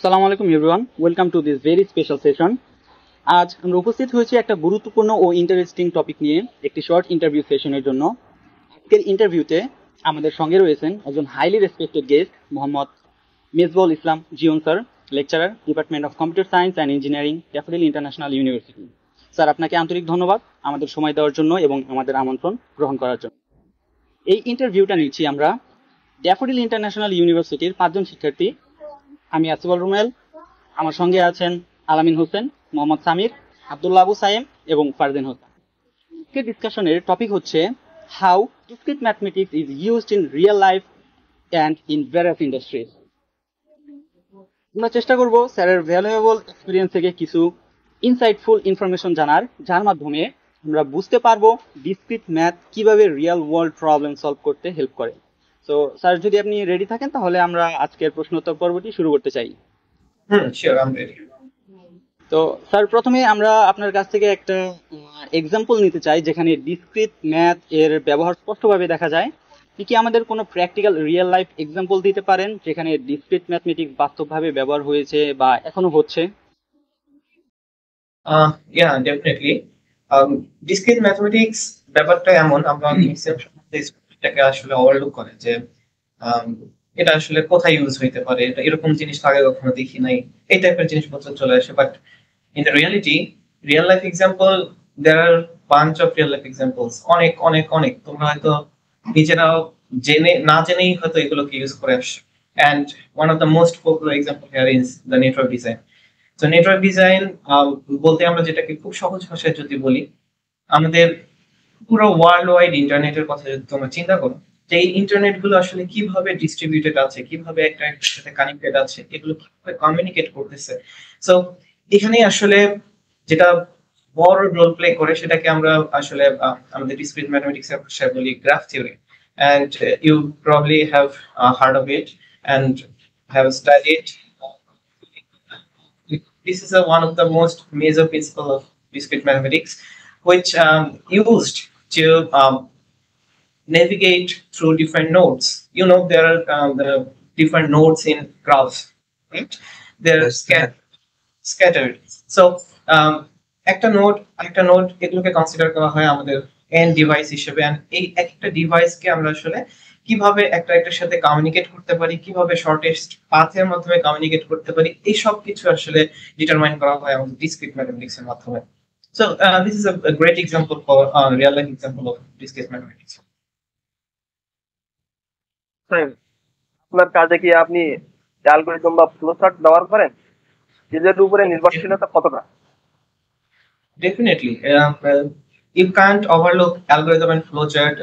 আসসালামু আলাইকুম everyone, welcome to this very special session. আজ আমরা উপস্থিত হয়েছি একটা গুরুত্বপূর্ণ ও ইন্টারেস্টিং টপিক নিয়ে একটি শর্ট ইন্টারভিউ সেশনের জন্য। আজকের ইন্টারভিউতে আমাদের সঙ্গে রয়েছেন একজন highly respected guest, Mohammad Mezbul Islam Zion sir, lecturer, department of computer science and engineering, Daffodil International University. Sir, আপনাকে আন্তরিক ধন্যবাদ আমাদের সময় দেওয়ার জন্য এবং আমাদের আমন্ত্রণ গ্রহণ করার জন্য। এই ইন্টারভিউটা নিচ্ছি আমরা ড্যাফোডিল ইন্টারন্যাশনাল ইউনিভার্সিটির 5জন শিক্ষার্থী। আমি আসিফুল রুমেল, আমার সঙ্গে আছেন আলামিন হোসেন, মোহাম্মদ সামির, আব্দুল্লাহ আবু সাইম এবং ফারদিন হোসেন। আজকের ডিসকাশনের টপিক হচ্ছে how discrete mathematics is used in real life and in various industries. আমরা চেষ্টা করব স্যারের ভ্যালুয়েবল এক্সপিরিয়েন্স থেকে কিছু ইনসাইটফুল ইনফরমেশন জানার, যার মাধ্যমে আমরা বুঝতে পারবো ডিসক্রিট ম্যাথ কিভাবে রিয়েল ওয়ার্ল্ড প্রবলেম সলভ করতে হেল্প করে। তো স্যার, যদি আপনি রেডি থাকেন তাহলে আমরা আজকের প্রশ্নোত্তর পর্বটি শুরু করতে চাই। Sure, I am ready. তো স্যার, প্রথমে আমরা আপনার কাছ থেকে একটা এক্সাম্পল নিতে চাই যেখানে ডিসক্রিট ম্যাথ এর ব্যবহার স্পষ্টভাবে দেখা যায়। আপনি কি আমাদের কোনো প্র্যাকটিক্যাল রিয়েল লাইফ এক্সাম্পল দিতে পারেন যেখানে ডিসক্রিট ম্যাথমেটিক্স বাস্তবভাবে ব্যবহার হয়েছে বা এখনো হচ্ছে? Yeah, definitely. ডিসক্রিট ম্যাথমেটিক্স ব্যাপারটা এমন, আমরা এটাকে আসলে ওভারলুক করে যে এটা আসলে কোথায় ইউজ হইতে পারে, এটা এরকম জিনিস আগে কখনো দেখি নাই, এই টাইপের জিনিসপত্র চলে আসে। But in the reality, real life example, there are bunch of real life examples, অনেক অনেক অনেক। তোমরা হয়তো নিজেরাও জেনে না জেনেই হয়তো এগুলোকে ইউজ করে আসছো। And one of the most popular example here is the network design. তো নেটওয়ার্ক ডিজাইন বলতে আমরা যেটাকে খুব সহজ ভাষায় যদি বলি, আমাদের পুরো ওয়ার্ল্ড ওয়াইড ইন্টারনেটের কথা যদি তোমরা চিন্তা করো, যে এই ইন্টারনেট গুলো আসলে কিভাবে ডিস্ট্রিবিউটেড আছে, কিভাবে একটা একটার সাথে কানেক্টেড আছে, এগুলো কিভাবে কমিউনিকেট করতেছে। সো এখানে আসলে যেটা বড় রোল প্লে করে সেটাকে আমরা আসলে আমাদের ডিসক্রিট ম্যাথমেটিক্স এর ভাষায় বলি graph theory. And you probably have heard of it and have studied. This is one of the most major principle of discrete mathematics, which used to navigate through different nodes. You know, there are the different nodes in graphs, right? They're scattered. So একটা node এগুলোকে consider করা হয় আমাদের N device হিসেবে। And এই একটা ডিভাইসকে আমরা আসলে কিভাবে একটার সাথে কমিউনিকেট করতে পারি, কিভাবে শর্টেস্ট পাথের মাধ্যমে কমিউনিকেট করতে পারি, এই সব কিছু আসলে ডিটারমাইন করা হয় আমাদের ডিসক্রিট ম্যাথমেটিক্স এর মাধ্যমে। So this is a great example for real life example of discrete mathematics. আপনার কাজে কি আপনি অ্যালগরিদম বা ফ্লোচার্ট ব্যবহার করেন? এদের উপরে নির্ভরশীলতা কতটা? Definitely. You can't overlook algorithm and flowchart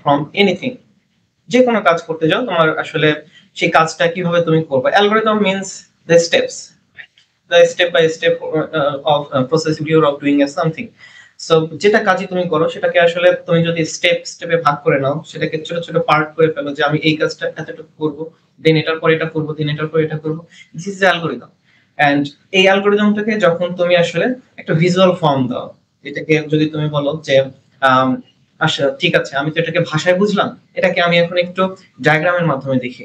from anything. যে কোনো কাজ করতে যাও, তোমার আসলে সেই কাজটা কিভাবে তুমি করবে। Algorithm means the steps, the step by step of procedure of doing something. So যেটা কাজই তুমি করো সেটাকে আসলে তুমি যদি স্টেপে ভাগ করে নাও, সেটাকে ছোট ছোট পার্ট করে ফেলো, যে আমি এই কাজটা এতটুকু করবো, দেন এটার পর এটা করবো, দেন এটার পর এটা করবো। This is algorithm. অ্যান্ড এই অ্যালগরিদমটাকে যখন তুমি আসলে একটা ভিজুয়াল ফর্ম দাও, এটাকে যদি তুমি বলো যে আচ্ছা ঠিক আছে, আমি তো এটাকে ভাষায় বুঝলাম, এটাকে আমি এখন একটু ডায়াগ্রামের মাধ্যমে দেখি।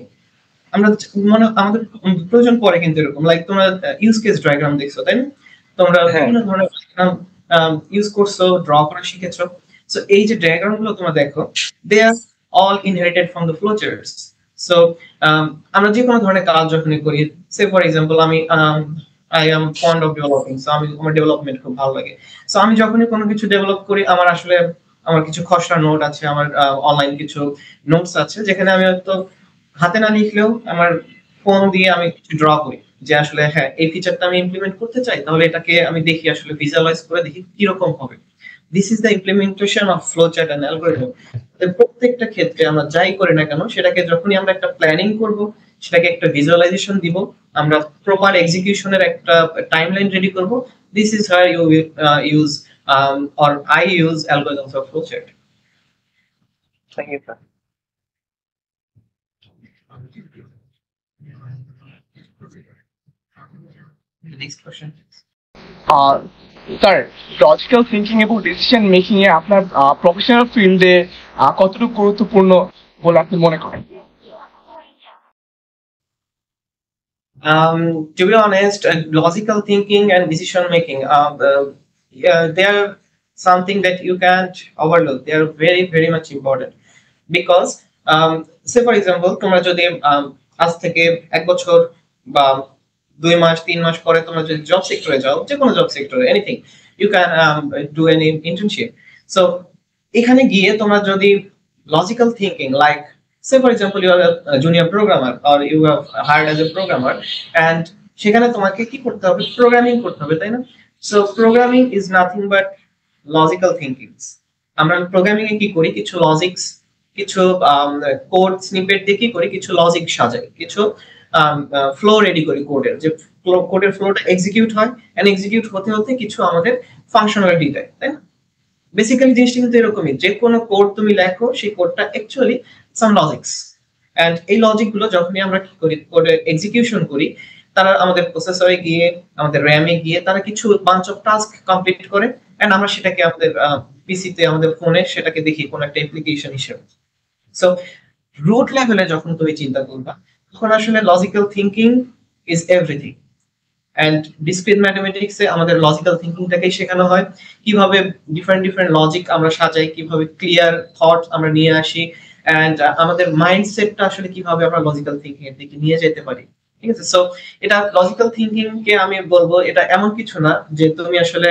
আমরা মানে আমাদের প্রয়োজন পড়ে কিন্তু এরকম, লাইক তোমরা ইউজ কেস ডায়াগ্রাম দেখছো, তাই না? তোমরা বিভিন্ন ধরনের ইউজ করছো, ড্র করা শিখেছো। সো এই যে ডায়াগ্রাম গুলো তোমরা দেখো, they are all inherited from the flowcharts. So আমরা যে কোনো ধরনের কাজ যখনই করি, সে ফর এক্সাম্পল আমি I am fond of developing, so আমার ডেভেলপমেন্ট খুব ভালো লাগে। সো আমি যখনই কোনো কিছু ডেভেলপ করি, আমার কিছু খসড়া নোট আছে, আমার অনলাইন কিছু নোটস আছে, যেখানে আমি হয়তো হাতে না লিখলেও আমার ফোন দিয়ে আমি কিছু ড্র করি, যে আসলে হ্যাঁ এই ফিচারটা আমি ইমপ্লিমেন্ট করতে চাই, তাহলে এটাকে আমি দেখি, আসলে ভিজুয়ালাইজ করে দেখি কিরকম হবে। This is the implementation of flowchart and algorithm. প্রত্যেকটা ক্ষেত্রে আমরা যাই করি না কেন, সেটাকে যখনই আমরা একটা প্ল্যানিং করব, সেটাকে একটা ভিজুয়ালাইজেশন দিব, আমরা প্রপার এক্সিকিউশনের একটা টাইমলাইন রেডি করব। This is how you use or I use algorithms of flowchart. Thank you, sir. The next question. Sir, logical thinking এবং ডিসিশন মেকিং এ আপনার প্রফেশনাল ফিল্ডে কতটুকু গুরুত্বপূর্ণ বলে আপনি মনে করেন? To be honest, logical thinking and decision making, they are something that you can't overlook. They are very, very much important. Because, say for example, তোমরা যদি আজ থেকে 1 বছর বা 2 মাস 3 মাস পরে তোমরা যদি জব সেক্টরে যাও, যে কোনো জব সেক্টরে, anything, you can do any internship. So এখানে গিয়ে তোমরা যদি logical thinking, like say for example you are a junior programmer or you have hired as a programmer, and সেখানে তোমাকে কি করতে হবে, প্রোগ্রামিং করতে হবে, তাই না? So programming is nothing but logical thinkings. আমরা প্রোগ্রামিং এ কি করি, কিছু লজিক্স, কিছু কোড স্নিপেট দিয়ে কি করি, কিছু লজিক সাজাই, কিছু ফ্লো রেডি করি কোডের, যে কোডের ফ্লোটা এক্সিকিউট হয়, এন্ড এক্সিকিউট হতে হতে কিছু আমাদের ফাংশনালিটি দেয়, তাই না? বেসিক্যালি জিনিসটা কিন্তু এরকমই, যে কোনো কোড তুমি লেখো, সেই কোডটা অ্যাকচুয়ালি সাম লজিক্স, এন্ড এই লজিক গুলো যখনই আমরা কি করি, কোডে এক্সিকিউশন করি, তারা আমাদের প্রসেসরে গিয়ে, আমাদের র্যামে গিয়ে তারা কিছু বাঞ্চ অফ টাস্ক কমপ্লিট করে, এন্ড আমরা সেটাকে আমাদের পিসিতে, আমাদের ফোনে সেটাকে দেখি কোন একটা অ্যাপ্লিকেশন হিসেবে। সো রুট লেভেলে যখন তুমি চিন্তা করবা, তখন আসলে logical thinking is everything. And discrete mathematics এ আমাদের লজিক্যাল থিঙ্কিংটাকেই শেখানো হয়, কিভাবে ডিফারেন্ট ডিফারেন্ট লজিক আমরা সাজাই, কিভাবে ক্লিয়ার থট আমরা নিয়ে আসি, এন্ড আমাদের মাইন্ডসেটটা আসলে কিভাবে আমরা লজিক্যাল থিঙ্কিং এর দিকে নিয়ে যেতে পারি, ঠিক আছে? সো এটা লজিক্যাল থিঙ্কিং কে আমি বলবো, এটা এমন কিছু না যে তুমি আসলে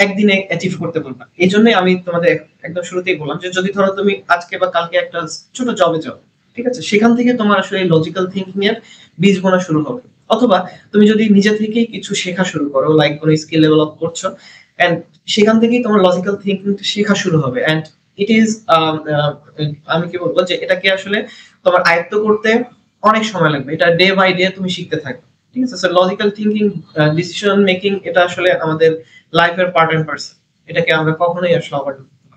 একদিনে অ্যাচিভ করতে পারবা। এই জন্যই আমি তোমাদের একদম শুরুতেই বললাম যে যদি ধরো তুমি আজকে বা কালকে একটা ছোট জবে যাও, ঠিক আছে, সেখান থেকে তোমার আসলে লজিক্যাল থিঙ্কিং এর বীজ বোনা শুরু হবে। অথবা তুমি যদি নিজে থেকেই কিছু শেখা শুরু করো, লাইক কোনো স্কিল ডেভেলপ করছো, এন্ড সেখান থেকেই তোমার লজিক্যাল থিঙ্কিংটা শেখা শুরু হবে। এন্ড ইট ইজ, আমি কি বলবো, যে এটাকে আসলে তোমার আয়ত্ত করতে অনেক সময় লাগবে, এটা ডে বাই ডে তুমি শিখতে থাকবে, ঠিক আছে? So logical thinking, decision making, এটা আসলে আমাদের লাইফের পার্ট এন্ড পার্সন, এটাকে আমরা কখনোই আসলে অ্যাভয়েড করতে পারবো না।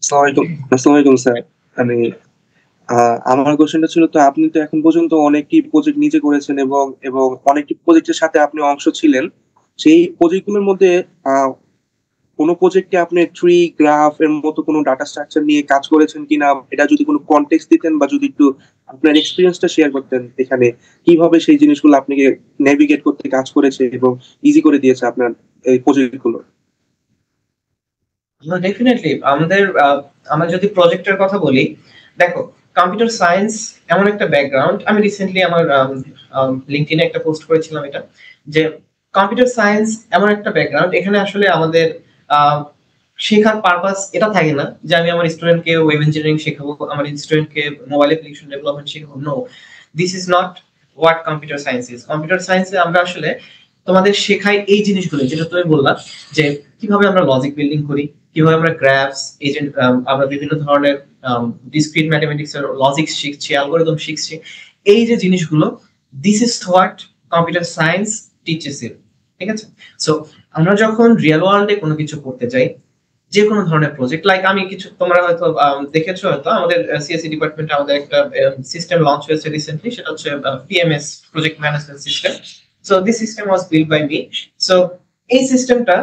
আসসালামু আলাইকুম স্যার। আমি আমার কোশ্চেনটা ছিল, তো আপনি তো এখন পর্যন্ত অনেকটি প্রজেক্ট নিজে করেছেন এবং এবং অনেকটি প্রজেক্টের সাথে আপনি অংশ ছিলেন। সেই প্রজেক্টগুলোর মধ্যে কোনো প্রজেক্টে আপনি ট্রি, গ্রাফ এর মতো কোনো ডাটা স্ট্রাকচার নিয়ে কাজ করেছেন কিনা, এটা যদি কোনো কনটেক্সট দিতেন বা যদি একটু আপনার এক্সপিরিয়েন্সটা শেয়ার করতেন, এখানে কিভাবে সেই জিনিসগুলো আপনাকে নেভিগেট করতে কাজ করেছে এবং ইজি করে দিয়েছে আপনার এই প্রজেক্টগুলো। ডেফিনেটলি আমরা যদি প্রজেক্টের কথা বলি, দেখো, কম্পিউটার সায়েন্স এমন একটা ব্যাকগ্রাউন্ড, আমি রিসেন্টলি আমার লিঙ্কডইনে একটা পোস্ট করেছিলাম এটা, যে কম্পিউটার সায়েন্স এমন একটা ব্যাকগ্রাউন্ড, এখানে আসলে আমাদের শেখার পারপাস এটা থাকে না যে আমি আমার স্টুডেন্টকে ওয়েব ইঞ্জিনিয়ারিং শেখাবো, আমার স্টুডেন্টকে মোবাইল অ্যাপ্লিকেশন ডেভেলপমেন্ট শেখাবো। No, this is not what computer science is. Computer সায়েন্সে আমরা আসলে তোমাদের শেখাই এই জিনিসগুলো, যেটা তুমি বললা, যে কিভাবে আমরা লজিক বিল্ডিং করি, কিভাবে আমরা গ্রাফস, এজেন্ট, আমরা বিভিন্ন ধরনের ডিসক্রিট ম্যাথমেটিক্স এর লজিক শিখছি, অ্যালগরিদম শিখছি, এই যে জিনিসগুলো, this is what computer science teaches you, ঠিক আছে? সো আমরা যখন রিয়েল ওয়ার্ল্ডে কোনো কিছু করতে যাই, যে কোনো ধরনের প্রজেক্ট, লাইক আমি কিছু, তোমরা হয়তো দেখেছো, হয়তো আমাদের সিএসসি ডিপার্টমেন্টে আমাদের একটা সিস্টেম লঞ্চ হয়েছে রিসেন্টলি, সেটা হচ্ছে PMS, project management system. So this system was build by me. So এই সিস্টেমটা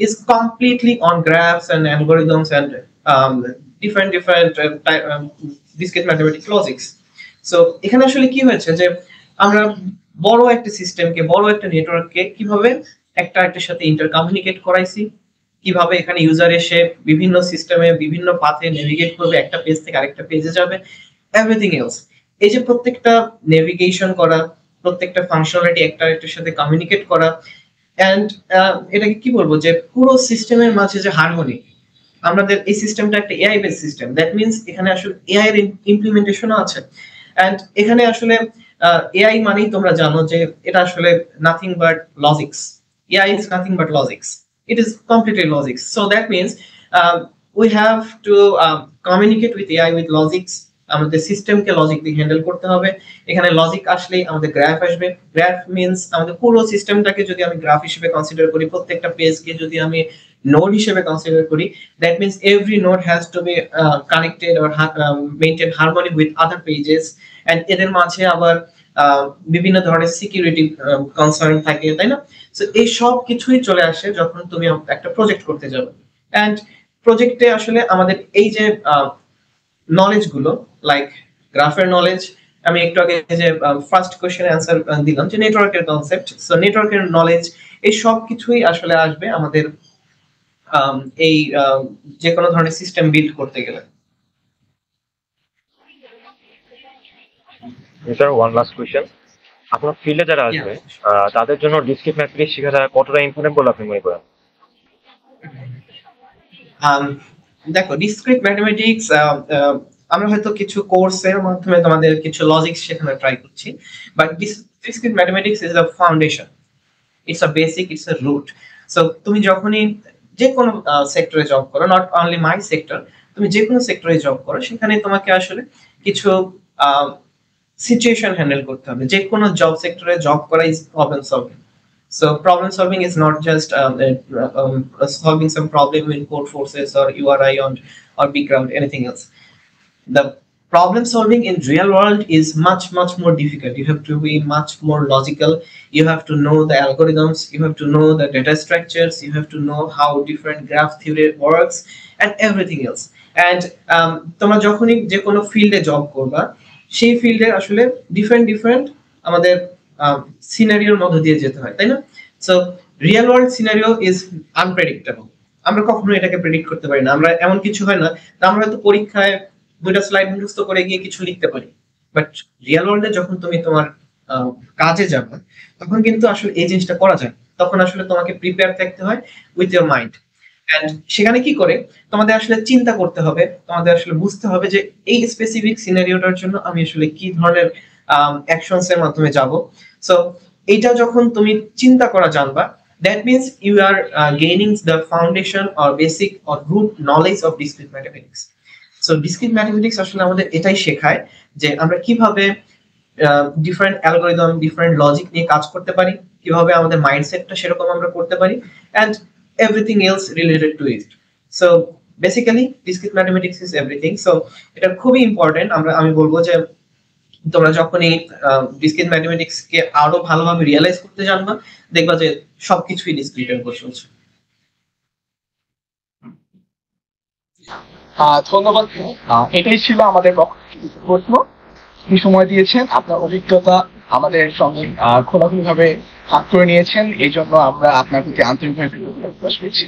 is completely on graphs and algorithms and different discrete mathematics logics. So এখানে আসলে কি হয়েছে, যে আমরা বড় একটা সিস্টেমকে, বড় একটা নেটওয়ার্ককে কিভাবে একটা একটার সাথে ইন্টার কমিউনিকেট করাইছি, কিভাবে এখানে ইউজার এসে বিভিন্ন সিস্টেমে বিভিন্ন পাথে নেভিগেট করবে, একটা পেজ থেকে আরেকটা পেজে যাবে, এভরিথিং এলস। এই যে প্রত্যেকটা নেভিগেশন করা, প্রত্যেকটা ফাংশনালিটি একটা একটার সাথে কমিউনিকেট করা, এন্ড এটাকে কি বলবো, যে পুরো সিস্টেমের মাঝে যে হারমোনি, আমাদের এই সিস্টেমটা একটা AI base system, that means এখানে আসলে এআই এর ইমপ্লিমেন্টেশনও আছে। এন্ড এখানে আসলে এআই মানেই তোমরা জানো যে এটা আসলে nothing but logics. AI is nothing but logics, it is completely logics. So that means we have to communicate with AI with logics. আমাদের সিস্টেমকে লজিক দিয়ে হ্যান্ডেল করতে হবে। এখানে লজিক আসলেই আমাদের গ্রাফ আসবে। গ্রাফ মিন্স আমাদের পুরো সিস্টেমটাকে যদি আমি গ্রাফ হিসেবে কনসিডার করি, প্রত্যেকটা পেজকে যদি আমি নোড হিসেবে কনসিডার করি, that means every node has to be connected or maintain harmony with other pages, and এদের মাঝে আবার বিভিন্ন ধরনের সিকিউরিটি কনসার্ন থাকে, তাই না? সো এই সব কিছুই চলে আসে যখন তুমি একটা প্রজেক্ট করতে যাবে। এন্ড প্রজেক্টে আসলে আমাদের এই যে নলেজ গুলো, লাইক গ্রাফের নলেজ, আমি একটু আগে যে ফার্স্ট কোশ্চেন অ্যান্সার দিলাম যে নেটওয়ার্কের কনসেপ্ট, সো নেটওয়ার্কের নলেজ, এই সব কিছুই আসলে আসবে আমাদের এই যে কোনো ধরনের সিস্টেম বিল্ড করতে গেলে। স্যার ওয়ান লাস্ট কোয়েশ্চেন, আপনার ফিল্ডে যারা আসবে তাদের জন্য ডিসক্রিট ম্যাথমেটিক্স শেখাটা কতটা ইম্পর্টেন্ট বলে আপনি মনে করেন? দেখো ডিসক্রিট ম্যাথমেটিক্স আমরা হয়তো কিছু কোর্সের মাধ্যমে তোমাদের কিছু লজিক শেখানো ট্রাই করছি, but discrete mathematics is a foundation, it's a basic, it's a root. So তুমি যখনই যে কোনো সেক্টরে জব করো, নট অনলি মাই সেক্টর, তুমি যে কোনো সেক্টরে জব করো, সেখানে তোমাকে আসলে কিছু সিচুয়েশন হ্যান্ডেল করতে হবে। যে কোনো জব সেক্টরে জব করা is problem solving. So problem solving is not just solving some problem in code forces or URI or Bground, anything else. The problem solving in real world is much more difficult. You have to be much more logical. You have to know the algorithms. You have to know the data structures. You have to know how different graph theory works and everything else. And তোমরা যখনই যে কোনো ফিল্ডে job করবা, সেই ফিল্ডে আসলে different আমাদের সিনারিওর মধ্যে দিয়ে যেতে হয়, তাই না? So real world scenario is unpredictable. আমরা কখনো এটাকে প্রেডিক্ট করতে পারি না। আমরা এমন কিছু হয় না, আমরা হয়তো পরীক্ষায় দুইটা স্লাইড মুখস্থ করে গিয়ে কিছু লিখতে পারি, বাট রিয়েল ওয়ার্ল্ডে যখন তুমি তোমার কাজে যাবে, তখন কিন্তু আসলে এই জিনিসটা করা যায়। তখন আসলে তোমাকে প্রিপেয়ার থাকতে হয় উইথ ইয়োর মাইন্ড। এন্ড সেখানে কি করে তোমাদের আসলে চিন্তা করতে হবে, তোমাদের আসলে বুঝতে হবে যে এই স্পেসিফিক সিনারিওটার জন্য আমি আসলে কি ধরনের অ্যাকশনস এর মাধ্যমে যাব। সো এইটা যখন তুমি চিন্তা করা জানবা, that means you are gaining the foundation or basic or root knowledge of discrete mathematics. So discrete mathematics আসলে আমাদের এটাই শেখায় যে আমরা কিভাবে ডিফারেন্ট অ্যালগরিদম, ডিফারেন্ট লজিক নিয়ে কাজ করতে পারি, কিভাবে আমাদের মাইন্ডসেটটা সেরকম আমরা করতে পারি, and everything else related to it. So basically discrete mathematics is everything. So এটা খুবই ইম্পর্টেন্ট। আমি বলবো যে তোমরা যখনই ডিসক্রিট ম্যাথমেটিক্স কে আরো ভালোভাবে রিয়েলাইজ করতে জানবা, দেখবা যে সবকিছুই ডিসক্রিটের উপর চলছে। ধন্যবাদ। এটাই ছিল আমাদের প্রশ্ন। আপনি সময় দিয়েছেন, আপনার অভিজ্ঞতা আমাদের সঙ্গে খোলাখুলি ভাবে ভাগ করে নিয়েছেন, এই জন্য আমরা আপনার প্রতি আন্তরিকভাবে প্রকাশ করছি।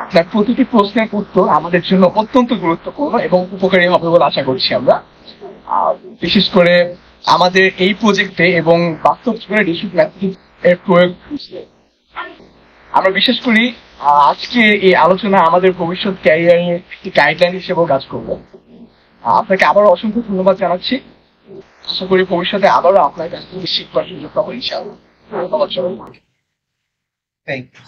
আপনার প্রতিটি প্রশ্নের উত্তর আমাদের জন্য অত্যন্ত গুরুত্বপূর্ণ এবং উপকারী হবে বলে আশা করছি আমরা। বিশেষ করে আমাদের এই প্রজেক্টে এবং বাস্তব জীবনে ডিসক্রিট ম্যাথমেটিক্স এর প্রয়োগ আমরা বিশ্বাস করি আজকে এই আলোচনা আমাদের ভবিষ্যৎ ক্যারিয়ারের একটি গাইডলাইন হিসেবেও কাজ করবে। আপনাকে আবারও অসংখ্য ধন্যবাদ জানাচ্ছি। আশা করি ভবিষ্যতে আবারও আপনার কাছ থেকে শিখবার সুযোগ পাবো ইনশাআল্লাহ। ধন্যবাদ সবাইকে। Thank you.